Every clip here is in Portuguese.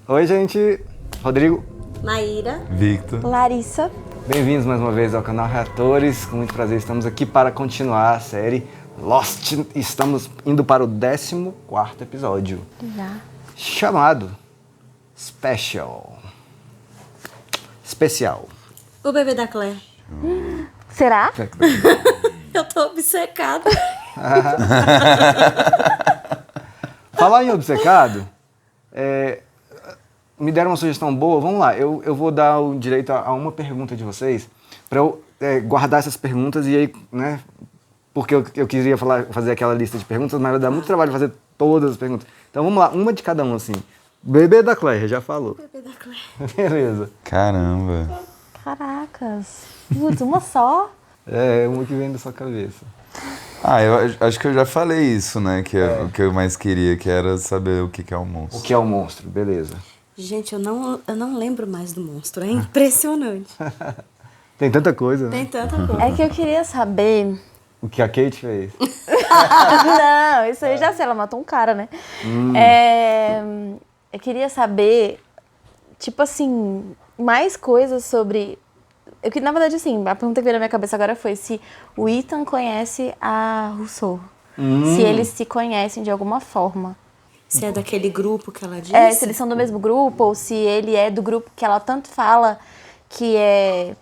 Oi, gente. Rodrigo. Maíra. Victor. Larissa. Bem-vindos mais uma vez ao canal Reatores. Com muito prazer, estamos aqui para continuar a série Lost. Estamos indo para o 14º episódio. Já. Chamado Especial. O bebê da Claire. Será? Eu tô obcecada. Falar em obcecado, me deram uma sugestão boa. Vamos lá, eu vou dar o direito a uma pergunta de vocês, para eu guardar essas perguntas e aí, né, porque eu queria fazer aquela lista de perguntas, mas vai dar muito trabalho fazer todas as perguntas. Então vamos lá, uma de cada um, assim. Bebê da Claire, já falou. Bebê da Claire. Beleza. Caramba. Caracas. Putz, uma só? É, uma que vem da sua cabeça. Eu acho que eu já falei isso, né? Que o que eu mais queria, que era saber o que é um monstro. O que é o monstro, beleza. Gente, eu não lembro mais do monstro. É impressionante. Tem tanta coisa, né? Tem tanta coisa. É que eu queria saber... O que a Kate fez. Não, isso aí eu já sei, ela matou um cara, né? Eu queria saber, tipo assim, mais coisas sobre... Na verdade, assim, a pergunta que veio na minha cabeça agora foi se o Ethan conhece a Rousseau. Se eles se conhecem de alguma forma. Se é daquele grupo que ela disse? Se eles são do mesmo grupo, ou se ele é do grupo que ela tanto fala que é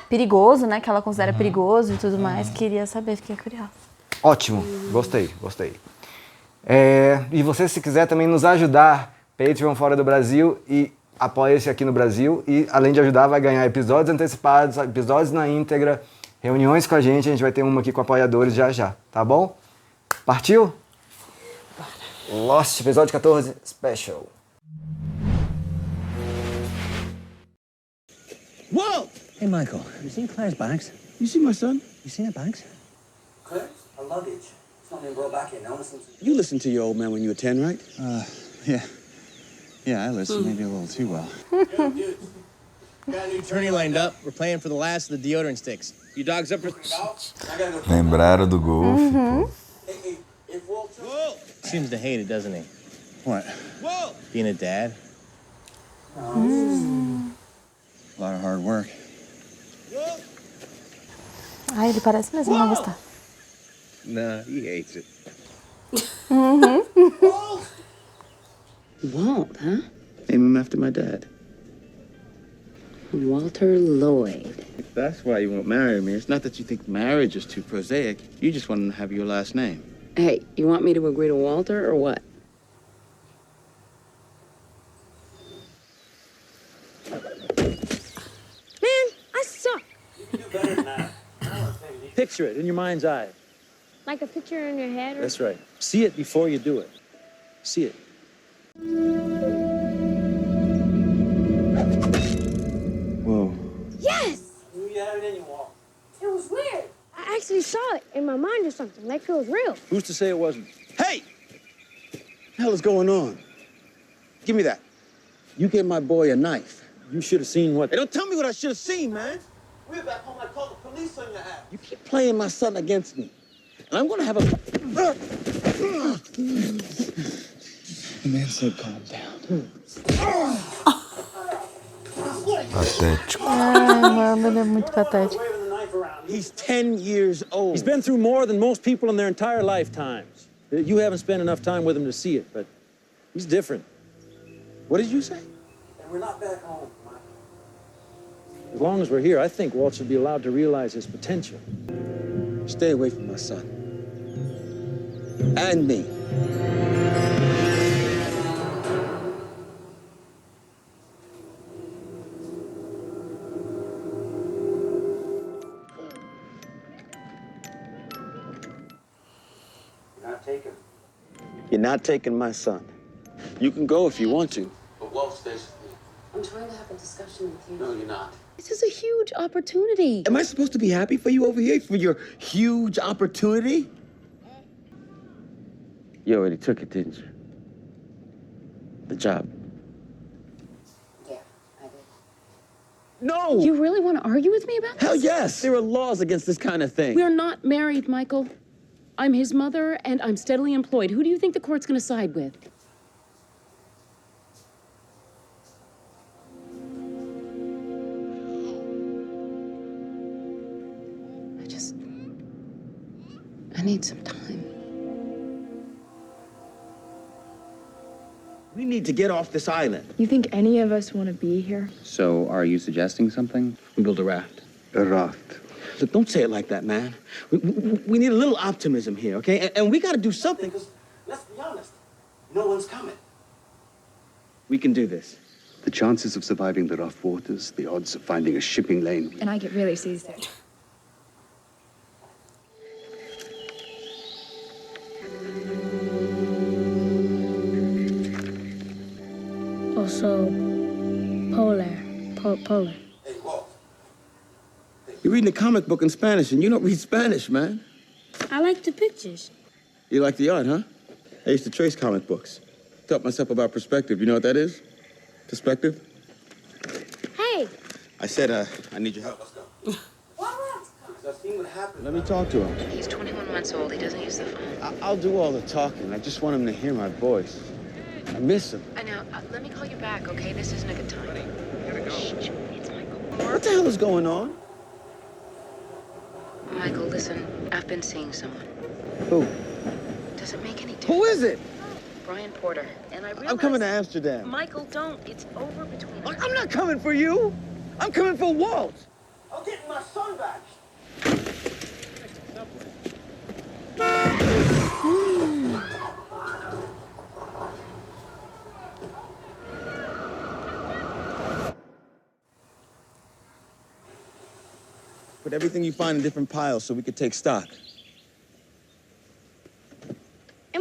perigoso, né? Que ela considera perigoso e tudo mais. Queria saber, fiquei curiosa. Ótimo, gostei. E você, se quiser também nos ajudar, Patreon fora do Brasil e apoia-se aqui no Brasil. E além de ajudar, vai ganhar episódios antecipados, episódios na íntegra, reuniões com a gente vai ter uma aqui com apoiadores já, tá bom? Partiu? Bora. Lost, episódio 14, Special. Whoa! Hey, Michael, you seen Claire's bags? You see my son? You seen her bags? Claire, our luggage. It's not been brought back yet. No one listens. You listened to your old man when you were 10, right? Yeah. Yeah, I listened maybe a little too well. Dude, got a new tourney lined up. We're playing for the last of the deodorant sticks. You dogs up for... Lembraram do golfe, pô. Whoa! Seems to hate it, doesn't he? What? Whoa! Being a dad. A lot of hard work. Whoa! Ai, ele parece mesmo não gostar. Nah, he hates it. Walt, huh? Name him after my dad. Walter Lloyd. That's why you won't marry me. It's not that you think marriage is too prosaic. You just want to have your last name. Hey, you want me to agree to Walter or what? Man, I suck. You can do better than that. Picture it in your mind's eye. Like a picture in your head? That's right. See it before you do it. See it. Whoa. Yes! You had it in your wall. It was weird. I actually saw it in my mind or something, like it was real. Who's to say it wasn't? Hey! What the hell is going on? Give me that. You gave my boy a knife. You should have seen what... Hey, don't tell me what I should have seen, man. We were back home. I called the police on your ass. You keep playing my son against me. And I'm gonna have a... The man said calm down. Patético. Ai, mano, ele é muito patético. Waving the knife around. He's 10 years old. He's been through more than most people in their entire lifetimes. You haven't spent enough time with him to see it, but he's different. What did you say? And we're not back home, Mike. As long as we're here, I think Walt should be allowed to realize his potential. Stay away from my son. And me. You're not taking. You're not taking my son. You can go if you want to. But Walt stays with me. I'm trying to have a discussion with you. No, you're not. This is a huge opportunity. Am I supposed to be happy for you over here for your huge opportunity? You already took it, didn't you? The job. Yeah, I did. No! You really want to argue with me about this? Hell yes! There are laws against this kind of thing. We're not married, Michael. I'm his mother, and I'm steadily employed. Who do you think the court's going to side with? need some time. We need to get off this island. You think any of us want to be here? So, are you suggesting something? We build a raft. A raft. Look, don't say it like that, man. We need a little optimism here, okay? And we got to do something. Because, let's be honest, no one's coming. We can do this. The chances of surviving the rough waters, the odds of finding a shipping lane. And I get really seasick. Also, polar. Polar. Hey, Walt. You're reading a comic book in Spanish, and you don't read Spanish, man. I like the pictures. You like the art, huh? I used to trace comic books. Taught myself about perspective. You know what that is? Perspective? Hey, I said, I need your help. Let's go. Because I've seen what happened. Let me talk to him. He's 21 months old. He doesn't use the phone. I'll do all the talking. I just want him to hear my voice. I miss him. I know. Let me call you back, okay? This isn't a good time. Shh, it's Michael. What the hell is going on? Michael, listen. I've been seeing someone. Who? Does it make any difference? Who is it? Brian Porter. And I realize... I'm coming to Amsterdam. Michael, don't. It's over between us. I'm not coming for you. I'm coming for Walt. I'm getting my son back. Put everything you find in different piles so we could take stock.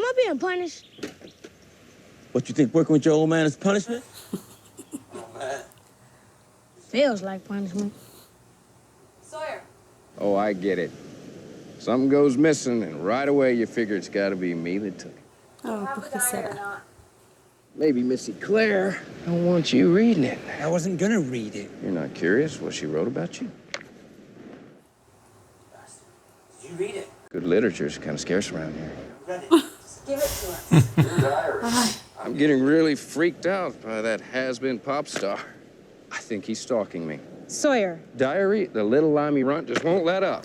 am I being punished? What, you think working with your old man is punishment? Oh, man. Feels like punishment. Sawyer. Oh, I get it. Something goes missing, and right away you figure it's got to be me that took it. Oh, ¿por qué será? Maybe Missy Claire don't want you reading it. I wasn't gonna read it. You're not curious what she wrote about you? Did you read it? Good literature's kind of scarce around here. Read it. Just give it to us. Your diary. I'm getting really freaked out by that has-been pop star. I think he's stalking me. Sawyer. Diary, the little limey runt just won't let up.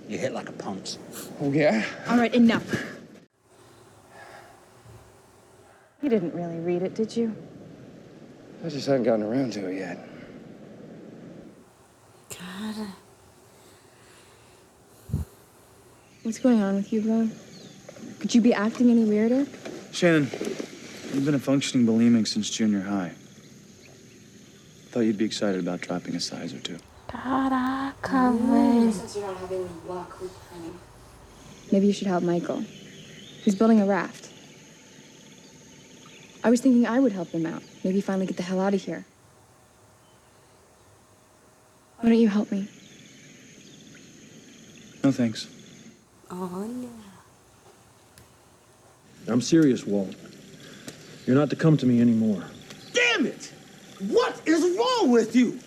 You hit like a punch. Oh, yeah? All right, enough. You didn't really read it, did you? I just hadn't gotten around to it yet. God. What's going on with you, bro? Could you be acting any weirder? Shannon, you've been a functioning bulimic since junior high. Thought you'd be excited about dropping a size or two. Since you don't have any luck with honey. Maybe you should help Michael. He's building a raft. I was thinking I would help him out. Maybe finally get the hell out of here. Why don't you help me? No thanks. Oh, yeah. I'm serious, Walt. You're not to come to me anymore. Damn it! What is wrong with you?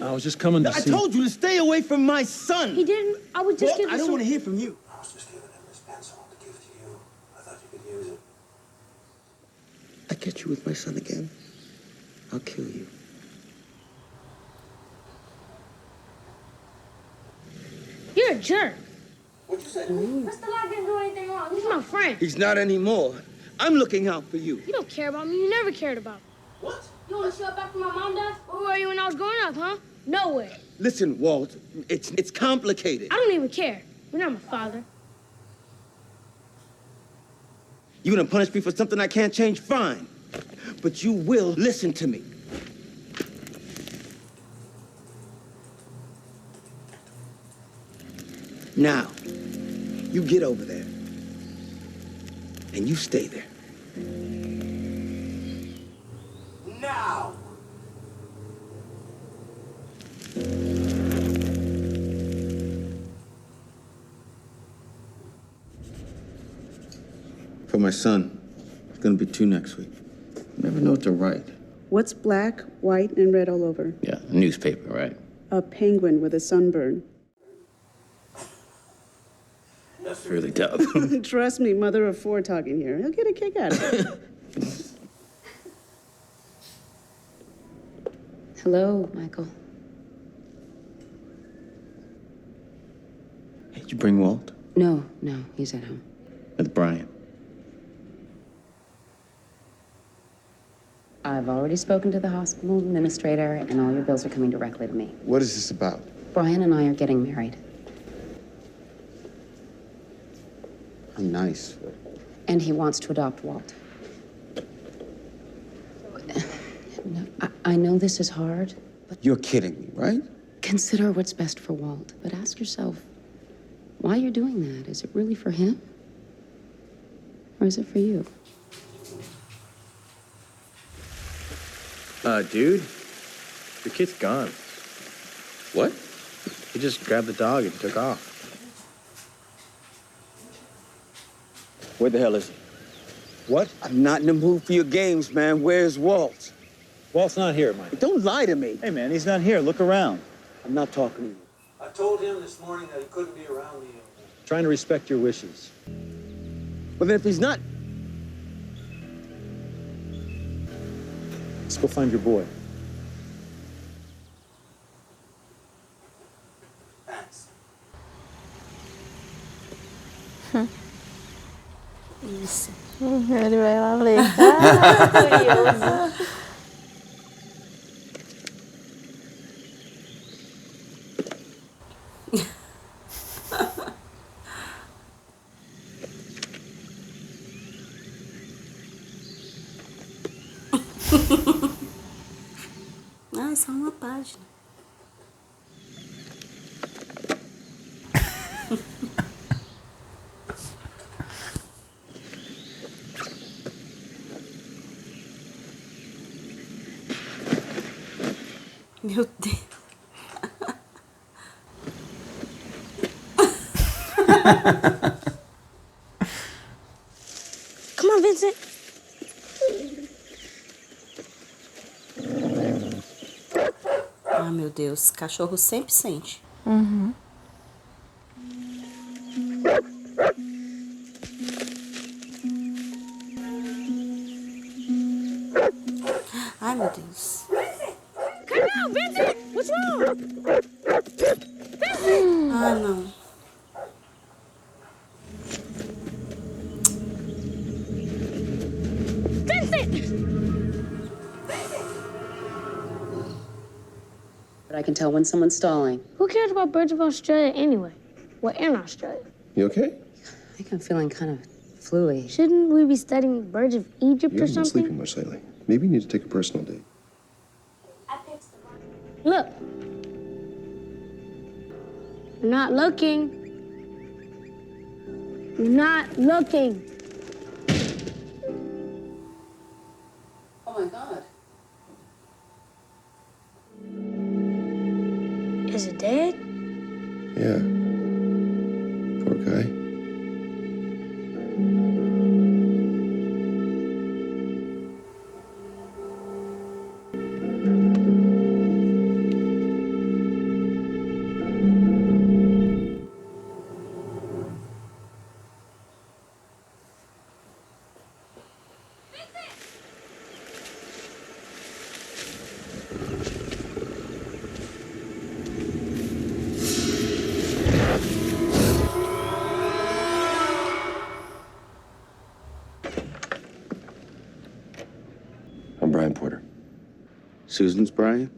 I was just coming to I see... told you to stay away from my son. He didn't. I was just Walt, giving I don't some... want to hear from you. I was just giving him this pencil to give to you. I thought you could use it. I catch you with my son again, I'll kill you. You're a jerk. What'd you say to me? Mr. Locke didn't do anything wrong. He's my friend. He's not anymore. I'm looking out for you. You don't care about me. You never cared about me. What? You want to show back to my mom, Dad? Where were you when I was growing up, huh? Nowhere. Listen, Walt, it's complicated. I don't even care. You're not my father. You gonna punish me for something I can't change? Fine. But you will listen to me. Now, you get over there. And you stay there. Now! For my son, it's gonna be 2 next week. Never know what to write. What's black, white, and red all over? Yeah, newspaper, right? A penguin with a sunburn. That's really tough. Trust me, mother of 4 talking here. He'll get a kick out of it. Hello, Michael. Hey, did you bring Walt? No, he's at home. With Brian. I've already spoken to the hospital administrator, and all your bills are coming directly to me. What is this about? Brian and I are getting married. How nice. And he wants to adopt Walt. No, I know this is hard, but You're kidding me, right? consider what's best for Walt. But ask yourself, why you're doing that. Is it really for him? Or is it for you? Dude, your kid's gone. What? He just grabbed the dog and took off. Where the hell is he? What? I'm not in the mood for your games, man. Where's Walt? Walt's not here, Mike. Don't lie to me. Hey, man, he's not here. Look around. I'm not talking to you. I told him this morning that he couldn't be around me. Trying to respect your wishes. But then if he's not, Let's go find your boy. Thanks. Isso. Ele vai lá ler. Ah, curioso. Ah, é só uma página. Meu Deus. Come on, Vincent. Ah, meu Deus. Cachorro sempre sente. Uhum. Ai, meu Deus. Come on, Vincent. What's wrong? Ah, não. But I can tell when someone's stalling. Who cares about birds of Australia anyway? We're in Australia. You okay? I think I'm feeling kind of fluey. Shouldn't we be studying birds of Egypt You or haven't been something? sleeping much lately. Maybe you need to take a personal day. Look. You're not looking. You're not looking. Oh my God. Is it dead? Yeah. Poor guy. I'm Brian Porter. Susan's Brian?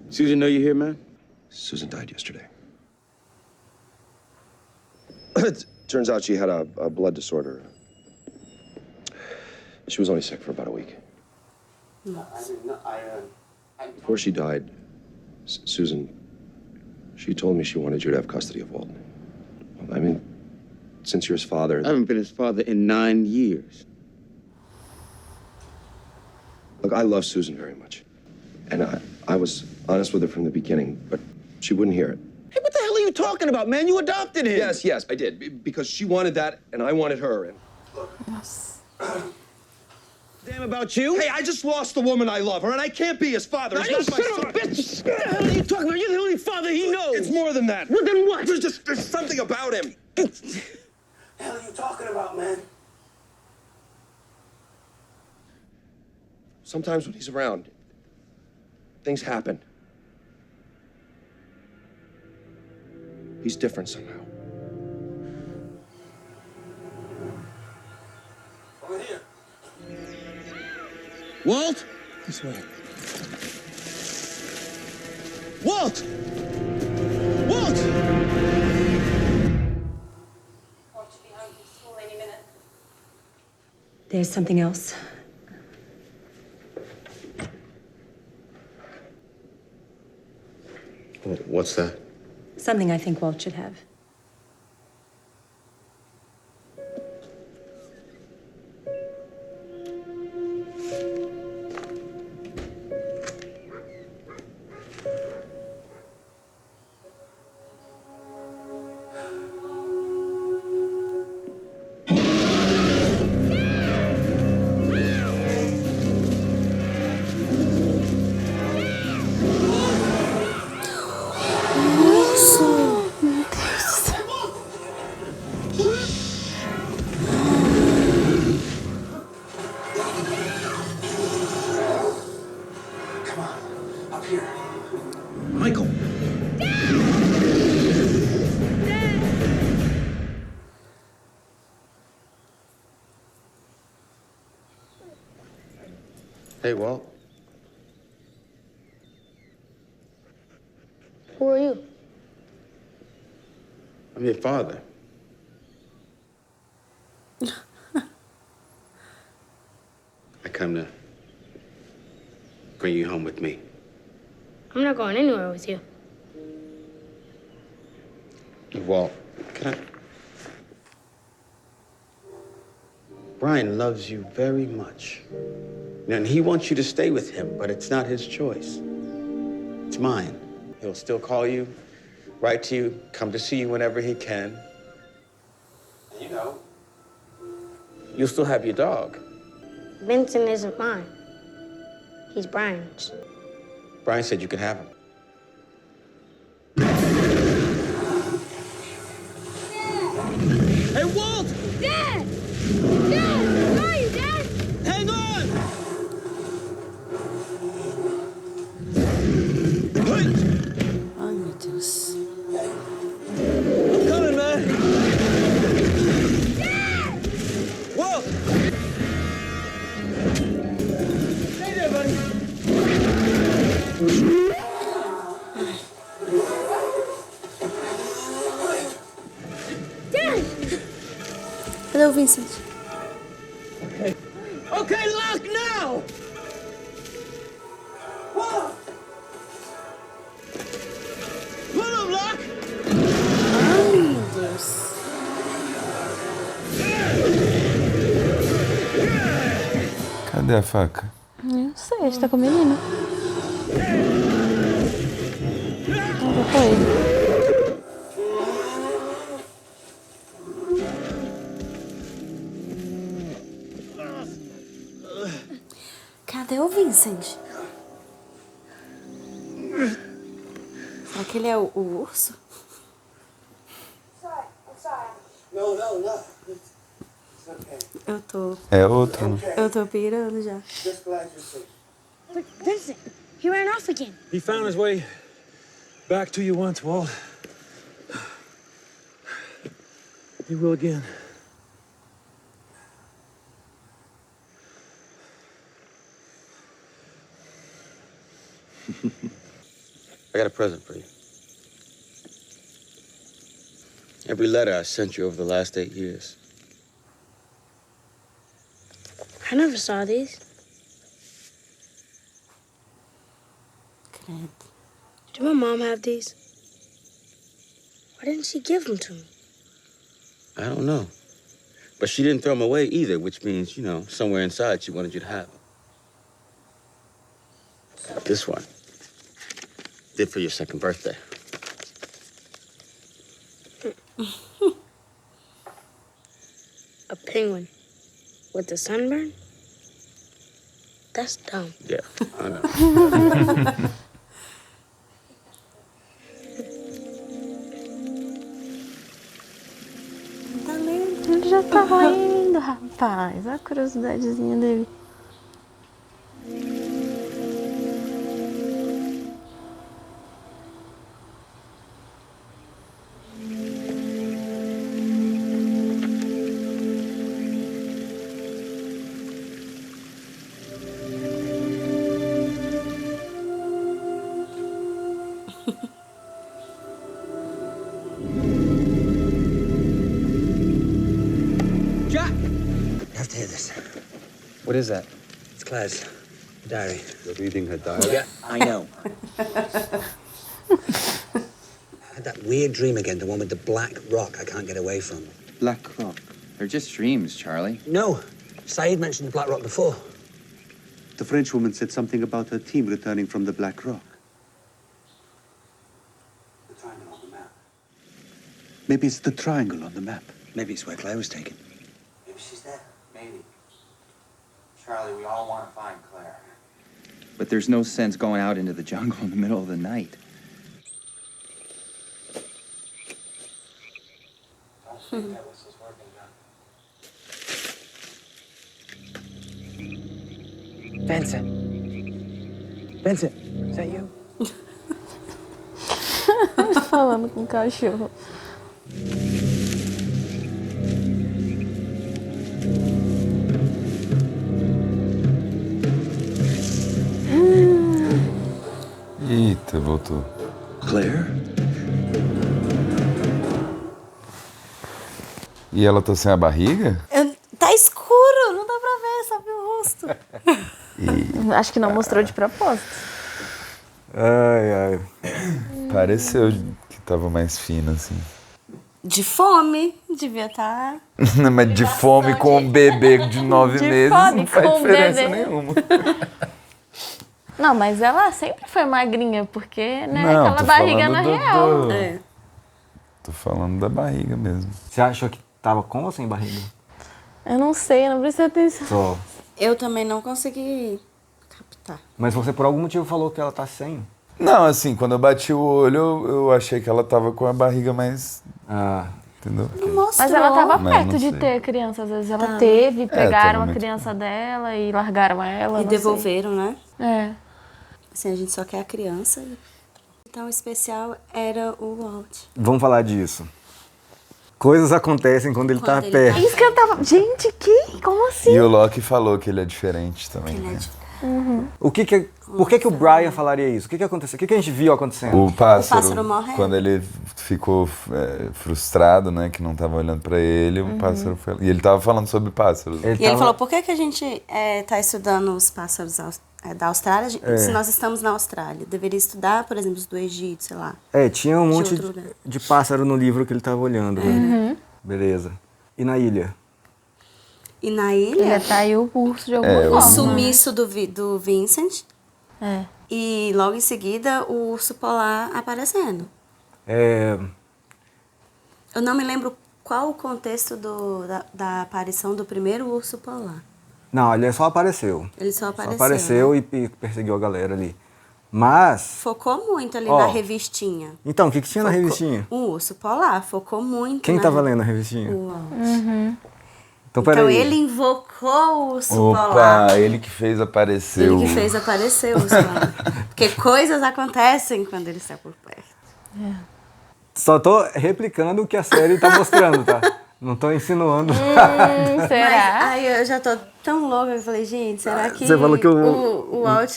Susan, know you here, man? Susan died yesterday. Turns out she had a blood disorder. She was only sick for about a week. Before she died, Susan, she told me she wanted you to have custody of Walt. I mean, since you're his father... I haven't been his father in 9 years. Look, I love Susan very much. And I was honest with her from the beginning, but she wouldn't hear it. Hey, what the hell are you talking about, man? You adopted him. Yes, I did. Because she wanted that, and I wanted her. And... Nossa. Damn about you. Hey, I just lost the woman I love, all right? I can't be his father. He's You not my son of son. a bitch! What the hell are you talking about? You're the only father he knows. It's more than that. Well, then what? There's something about him. What the hell are you talking about, man? Sometimes when he's around, Things happen. He's different somehow. Over here. Walt? This way. Walt! Walt! There's something else. What's that? Something I think Walt should have. Michael! Hey, Walt. Who are you? I'm your father. I come to bring you home with me. I'm not going anywhere with you. Walt, can I? Brian loves you very much. And he wants you to stay with him, but it's not his choice. It's mine. He'll still call you, write to you, come to see you whenever he can. And you know, you'll still have your dog. Vincent isn't mine. He's Brian's. Brian said you could have him. Hey, Walt! Dad! Dad! Where are you, Dad? Hang on! Ai, meu Deus. I'm coming, man! Walt! Stay there, buddy! Dad! Cadê o Vincent? Okay, lock now! Walt! Put him, lock! Ai, meu Deus. Cadê a faca? Não sei, acho que tá com o menino. Onde foi? Cadê o Vincent? Será que ele é o urso? No, no, no. It's okay. Eu tô. É outro, né? Eu tô pirando já. Just glad you're safe. But Vincent, he ran off again. He found his way back to you once, Walt. He will again. I got a present for you. Every letter I sent you over the last 8 years. I never saw these. Credo. Did my mom have these? Why didn't she give them to me? I don't know. But she didn't throw them away either, which means, you know, somewhere inside she wanted you to have them. This one. Did for your second birthday. A penguin with a sunburn? That's dumb. Yeah, I know. Ele já tava indo, rapaz. Olha a curiosidadezinha dele. this. What is that? It's Claire's diary. You're reading her diary? Yeah, I know. I had that weird dream again, the one with the black rock I can't get away from. Black Rock. They're just dreams, Charlie. No, Saeed mentioned the black rock before. The French woman said something about her team returning from the Black Rock. The triangle on the map. Maybe it's the triangle on the map. Maybe it's where Claire was taken. Maybe she's there. Maybe. Charlie, we all want to find Claire. But there's no sense going out into the jungle in the middle of the night. Don't think that whistle's working now. Vincent. Vincent, is that you? Falando com o cachorro. Eita, voltou. Claire? E ela tá sem a barriga? Tá escuro, não dá pra ver, só ver o rosto. Acho que não mostrou de propósito. Ai. Pareceu que tava mais fina, assim. De fome, devia estar. Mas de fome com um bebê de 9 meses fome não faz com diferença bebê. nenhuma. Não, mas ela sempre foi magrinha, porque, né, Não, aquela tô barriga falando na do- real. do- É. Tô falando da barriga mesmo. Você achou que tava com ou sem barriga? Eu não sei, eu não prestei atenção. Só. Eu também não consegui captar. Mas você por algum motivo falou que ela tá sem. Não, assim, quando eu bati o olho, eu achei que ela tava com a barriga mais... entendeu? Mas ela tava Mas perto não de sei. ter criança. Às vezes ela Tá. teve, pegaram tava a muito- criança dela e largaram ela. E não devolveram, né? sei. É. Assim, a gente só quer a criança. Então o especial era o Walt. Vamos falar disso. Coisas acontecem quando ele tá Quando ele perto. Isso que eu tava... Gente, como assim? E o Loki falou que ele é diferente também. né? Por que o Brian falaria isso? O que aconteceu? O que a gente viu acontecendo? O pássaro, pássaro morrendo. quando ele ficou frustrado, né, que não tava olhando pra ele, o pássaro foi... E ele tava falando sobre pássaros. E ele falou, por que a gente tá estudando os pássaros da Austrália se nós estamos na Austrália? Deveria estudar, por exemplo, os do Egito, sei lá. Tinha um monte outro lugar. de pássaro no livro que ele tava olhando. Né? Beleza. E na ilha? E na ilha, Ele atraiu o urso de alguma o forma. sumiço do Vincent. É. E logo em seguida, o urso polar aparecendo. Eu não me lembro qual o contexto da aparição do primeiro urso polar. Não, ele só apareceu. Ele só apareceu. Só apareceu né? e perseguiu a galera ali. Mas... Focou muito ali Ó. na revistinha. Então, o que tinha na revistinha? Um urso polar, focou muito. Quem na tava lendo a revistinha? O Walt. Então, Então peraí. ele invocou o urso polar. Opa, ele que fez aparecer Ele que fez aparecer o urso polar. Porque coisas acontecem quando ele está por perto. Só tô replicando o que a série tá mostrando, tá? Não tô insinuando. Mas, Será? aí eu já tô tão louca, eu falei, gente, será que, Você falou que o Walt,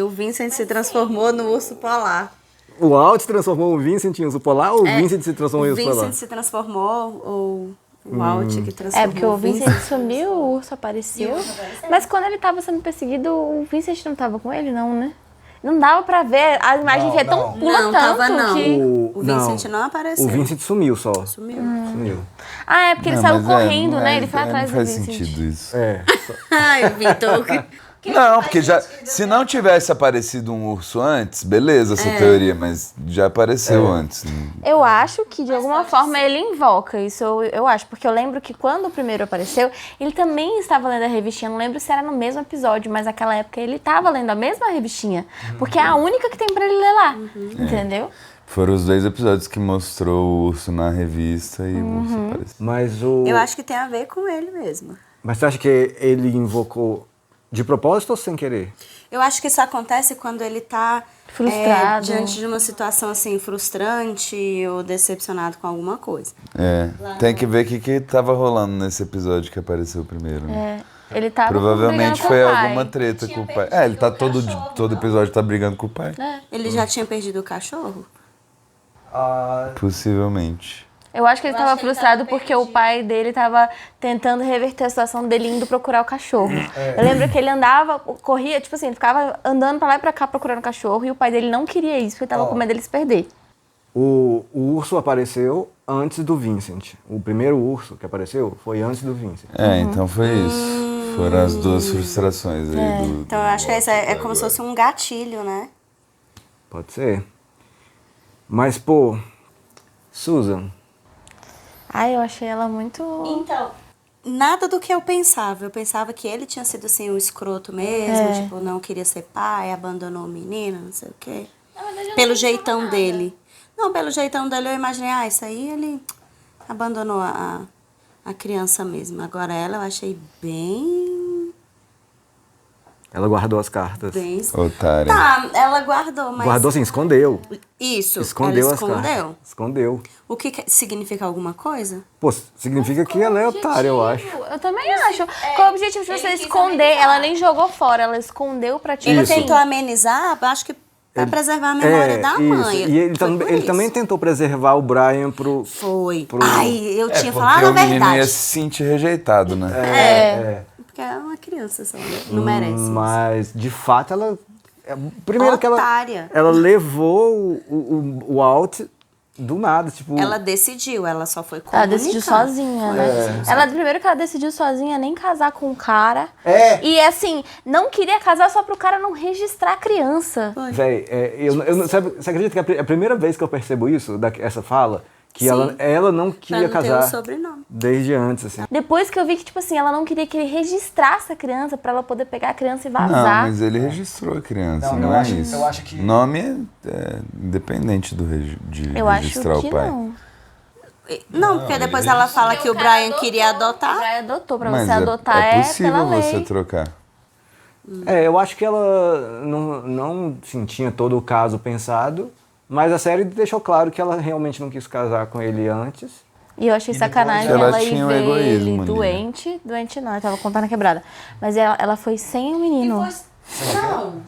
o Vincent se transformou no urso polar? O Walt transformou o Vincent em urso polar ou o Vincent se transformou em O urso polar? Vincent se transformou ou o Walt que transformou É, porque o Vincent sumiu, o urso apareceu. Mas quando ele tava sendo perseguido, o Vincent não tava com ele, não, né? Não dava pra ver, a imagem é tão pula Não, tanto tava não. que... O Vincent não apareceu. O Vincent sumiu só. Sumiu. Ah, é porque ele Não, saiu mas correndo, né? Ele foi atrás não do faz Vincent. sentido isso. Ai, Vitor. Não, porque já, se não tivesse aparecido um urso antes, beleza essa teoria, mas já apareceu antes. Eu acho que, de alguma forma, ele invoca isso, eu acho. Porque eu lembro que quando o primeiro apareceu, ele também estava lendo a revistinha. Não lembro se era no mesmo episódio, mas naquela época ele estava lendo a mesma revistinha. Porque é a única que tem pra ele ler lá, entendeu? Foram os 2 episódios que mostrou o urso na revista e o urso apareceu. Mas Eu acho que tem a ver com ele mesmo. Mas você acha que ele invocou de propósito ou sem querer? Eu acho que isso acontece quando ele tá Frustrado. diante de uma situação assim frustrante ou decepcionado com alguma coisa. Tem que ver o que tava rolando nesse episódio que apareceu primeiro. Né? Ele tava Provavelmente brigando com foi o pai. alguma treta com o pai. Ele tá todo episódio tá brigando com o pai. Ele já tinha perdido o cachorro? Possivelmente. Eu acho que ele estava frustrado porque o pai dele estava tentando reverter a situação dele indo procurar o cachorro. Eu lembro que ele andava, corria, tipo assim, ele ficava andando pra lá e pra cá procurando o cachorro e o pai dele não queria isso, porque tava com medo dele se perder. O urso apareceu antes do Vincent. O primeiro urso que apareceu foi antes do Vincent. Então foi isso. Foram as duas frustrações aí. Então eu acho que esse é como se fosse um gatilho, né? Pode ser. Mas, pô, Susan... Ai, eu achei ela muito... Então, nada do que eu pensava. Eu pensava que ele tinha sido, assim, um escroto mesmo. Tipo, não queria ser pai, abandonou o menino, não sei o quê. Pelo jeitão dele. Não, pelo jeitão dele eu imaginei, isso aí ele abandonou a criança mesmo. Agora ela eu achei bem... Ela guardou as cartas. Bem... Otária. Tá, ela guardou, mas... Guardou assim, escondeu. Isso, Escondeu ela as escondeu. cartas. Escondeu. O que significa alguma coisa? Pô, significa que ela é otária, eu acho. Eu também acho. Qual é o objetivo de você esconder? Ela nem jogou fora, ela escondeu pra ti. Ele tentou amenizar, acho que pra preservar a memória da mãe. E ele também tentou preservar o Brian pro... Foi. Ai, eu tinha porque falado a o menino verdade. ia se sentir rejeitado, né? Porque é uma criança só, né? Não merece. Mas, de fato, ela... Primeiro Otária. que ela levou o Walt do nada, tipo... Ela decidiu, ela só foi comunicar. Ela decidiu sozinha, né? Primeiro que ela decidiu sozinha nem casar com o cara. E assim, não queria casar só pro cara não registrar a criança. Véi, você acredita que é a primeira vez que eu percebo isso, essa fala? Que ela não queria pra não casar ter o sobrenome. desde antes, assim. Depois que eu vi que, tipo assim, ela não queria que ele registrasse a criança pra ela poder pegar a criança e vazar. Não, mas ele registrou a criança, não é isso. Eu acho que... Nome é independente de registrar o pai. Não, porque depois ela fala que o Brian queria adotar. O Brian adotou, pra Mas você adotar é possível pela você lei. trocar. Eu acho que ela não assim, tinha todo o caso pensado, mas a série deixou claro que ela realmente não quis casar com ele antes. E eu achei sacanagem ela ela ir tinha um ver egoísmo ele ali, doente não, ela tava contando a quebrada. Mas ela foi sem o menino. Não.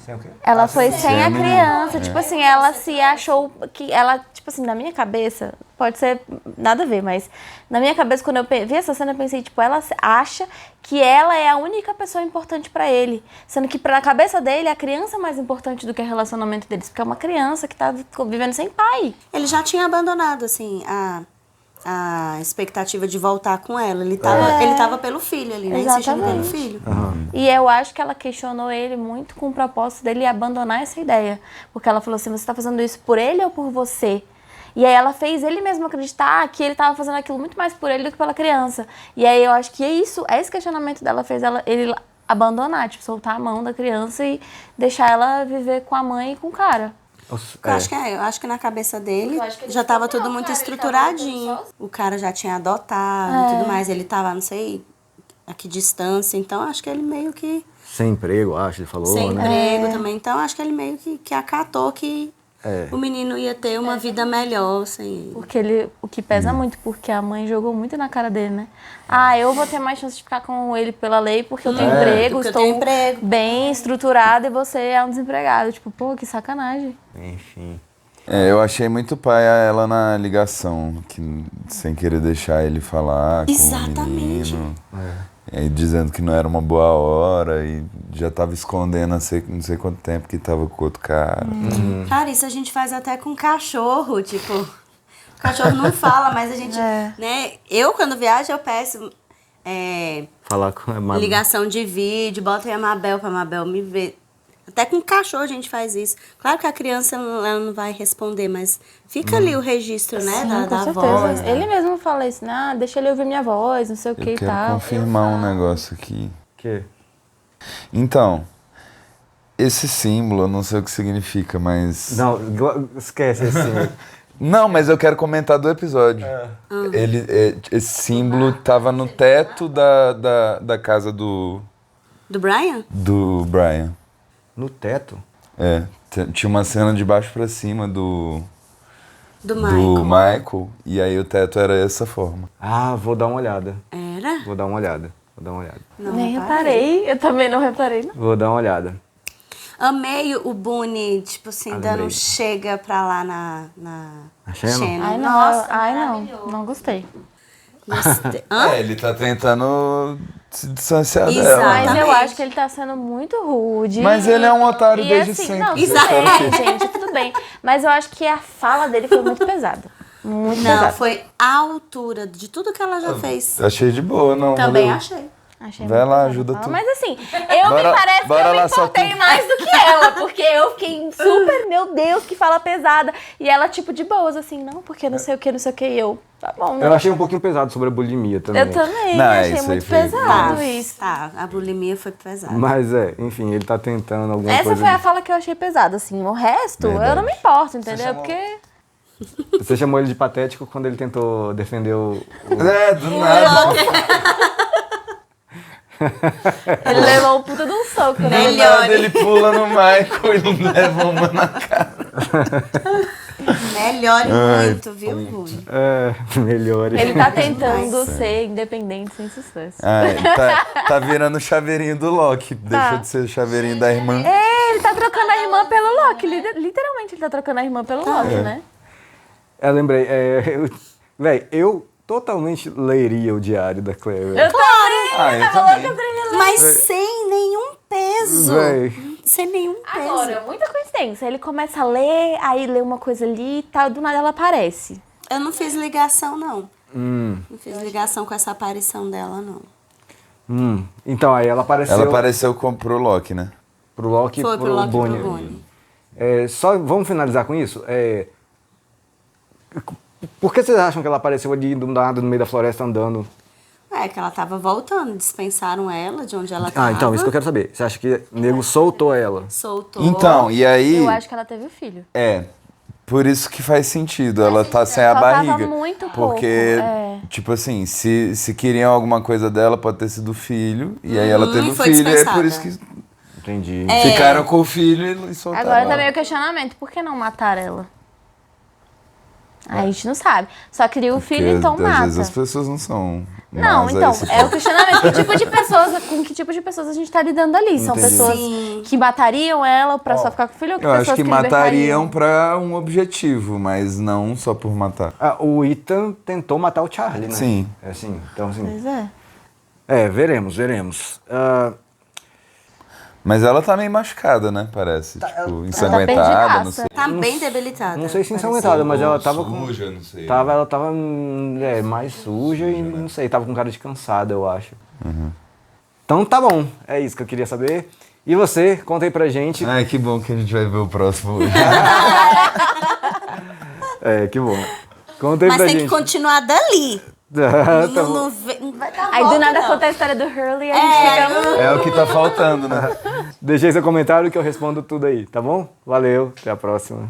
Ela foi sem a menino. criança, tipo assim, ela se achou que ela, tipo assim, na minha cabeça, pode ser nada a ver, mas na minha cabeça, quando eu vi essa cena, eu pensei, tipo, ela acha que ela é a única pessoa importante pra ele, sendo que na cabeça dele, a criança é mais importante do que o relacionamento deles, porque é uma criança que tá vivendo sem pai. Ele já tinha abandonado, assim, a expectativa de voltar com ela. Ele tava pelo filho ali, né? Insistindo pelo filho. E eu acho que ela questionou ele muito com o propósito dele abandonar essa ideia. Porque ela falou assim, você tá fazendo isso por ele ou por você? E aí ela fez ele mesmo acreditar que ele tava fazendo aquilo muito mais por ele do que pela criança. E aí eu acho que esse questionamento dela fez ele abandonar, tipo, soltar a mão da criança e deixar ela viver com a mãe e com o cara. Eu acho que na cabeça dele já tava tudo muito estruturadinho. O cara já tinha adotado e tudo mais. Ele tava, não sei a que distância. Então, acho que ele meio que... Sem emprego, acho, ele falou, Sem né? emprego também. Então, acho que ele meio que acatou que o menino ia ter uma vida melhor sem ele. Porque o que pesa muito, porque a mãe jogou muito na cara dele, né? Eu vou ter mais chance de ficar com ele pela lei porque eu tenho emprego, estou bem estruturada e você é um desempregado. Tipo, pô, que sacanagem. Enfim. Eu achei muito paia ela na ligação, sem querer deixar ele falar com o menino. E aí dizendo que não era uma boa hora e já tava escondendo não sei quanto tempo que tava com outro cara. Cara, isso a gente faz até com cachorro, tipo... O cachorro não fala, mas a gente... né? Eu, quando viajo, eu peço... Falar com a Mabel. Ligação de vídeo, bota aí a Mabel pra Mabel me ver. Até com cachorro a gente faz isso. Claro que a criança ela não vai responder, mas fica ali o registro, né, da voz. Ele mesmo fala isso, né? Deixa ele ouvir minha voz, não sei o que e tal. Eu quero confirmar um negócio aqui. Que? Então, esse símbolo, eu não sei o que significa, mas... Não, esquece esse símbolo. Não, mas eu quero comentar do episódio. Esse símbolo tava no teto da casa do... Do Brian? Do Brian. No teto? Tinha uma cena de baixo pra cima do Michael. E aí o teto era essa forma. Vou dar uma olhada. Era? Vou dar uma olhada. Nem reparei, eu também não reparei, não. Vou dar uma olhada. Amei o Boone, tipo assim, dando um chega pra lá na Shannon. Ai, não, Nossa, não gostei. Ele tá tentando se distanciar Exato. dela. Mas eu acho que ele tá sendo muito rude. Mas ele é um otário E desde assim, sempre. não, tudo bem, gente, tudo bem. Mas eu acho que a fala dele foi muito pesada. Muito Não, pesada. foi a altura de tudo que ela já fez. Achei de boa, não. Também valeu. achei. Vai lá, ajuda tu. Mas assim, eu Bora- me parece que bora eu me lá, só importei tu. mais do que ela, porque eu fiquei super, meu Deus, que fala pesada. E ela, tipo, de boas, assim, não, porque não sei o que, não sei o que. E eu, tá bom, né? Eu achei um pouquinho pesado sobre a bulimia também. Eu também, Não, achei isso aí muito foi- pesado isso. Tá, a bulimia foi pesada. Mas enfim, ele tá tentando alguma Essa coisa. foi a fala que eu achei pesada, assim. O resto, eu não me importo, entendeu? Porque... Você chamou ele de patético quando ele tentou defender o... Do nada. Ele levou um puta de um soco, né? Do nada ele pula no Michael e leva uma na cara. Melhore Ai, muito, viu, Boone? Melhore. Ele tá tentando ser independente sem sucesso. Ai, tá virando o chaveirinho do Loki. Deixou de ser o chaveirinho da irmã. É, ele tá trocando a irmã pelo Loki. Literalmente ele tá trocando a irmã pelo Loki, né? Eu lembrei, véi, eu totalmente leria o diário da Claire. Eu também, eu tava também. louca pra ele ler. Mas sem nenhum peso. Véi. Sem nenhum peso. Agora, muita coincidência. Ele começa a ler, aí lê uma coisa ali e tal, do nada ela aparece. Eu não fiz ligação, não. Hum. Não fiz ligação com essa aparição dela, não. Então, aí ela apareceu... Ela apareceu pro Loki, né? Pro Loki e Foi pro Loki e Boone. pro Boone. Só vamos finalizar com isso? Por que vocês acham que ela apareceu ali do nada no meio da floresta andando? É que ela tava voltando, dispensaram ela de onde ela tava. Então, isso que eu quero saber. Você acha que o nego soltou ela? Soltou. Então, e aí... Eu acho que ela teve o filho. Por isso que faz sentido. Ela tá sem a Faltava barriga. muito pouco, Porque, tipo assim, se queriam alguma coisa dela, pode ter sido o filho. E aí ela teve o foi filho, e é dispensada. por isso que Entendi. ficaram com o filho e soltaram. Agora ela. também o questionamento, por que não matar ela? A gente não sabe. Só queria o filho, Porque, então às mata. vezes as pessoas não são. Não, más a então, esse é o ponto. questionamento. Com que tipo de pessoas a gente tá lidando ali? São Entendi. pessoas que matariam ela pra só ficar com o filho ou que Eu pessoas acho que libertariam? matariam pra um objetivo, mas não só por matar. O Ethan tentou matar o Charlie, né? Sim. Então, assim... Pois é. Veremos. Mas ela tá meio machucada, né? Parece. Tipo, ensanguentada, não sei. Tá bem debilitada. Não sei se ensanguentada, mas ela tava suja, não sei. Ela tava mais suja e não sei, tava com cara de cansada, eu acho. Então tá bom, é isso que eu queria saber. E você, conta aí pra gente. Ai, que bom que a gente vai ver o próximo hoje. Que bom. Conta aí Mas pra tem gente. que continuar dali. Tá não, bom. não vai dar Aí do volta, nada não. conta a história do Hurley e a gente fica... É o que tá faltando, né? Deixei seu comentário que eu respondo tudo aí, tá bom? Valeu, até a próxima.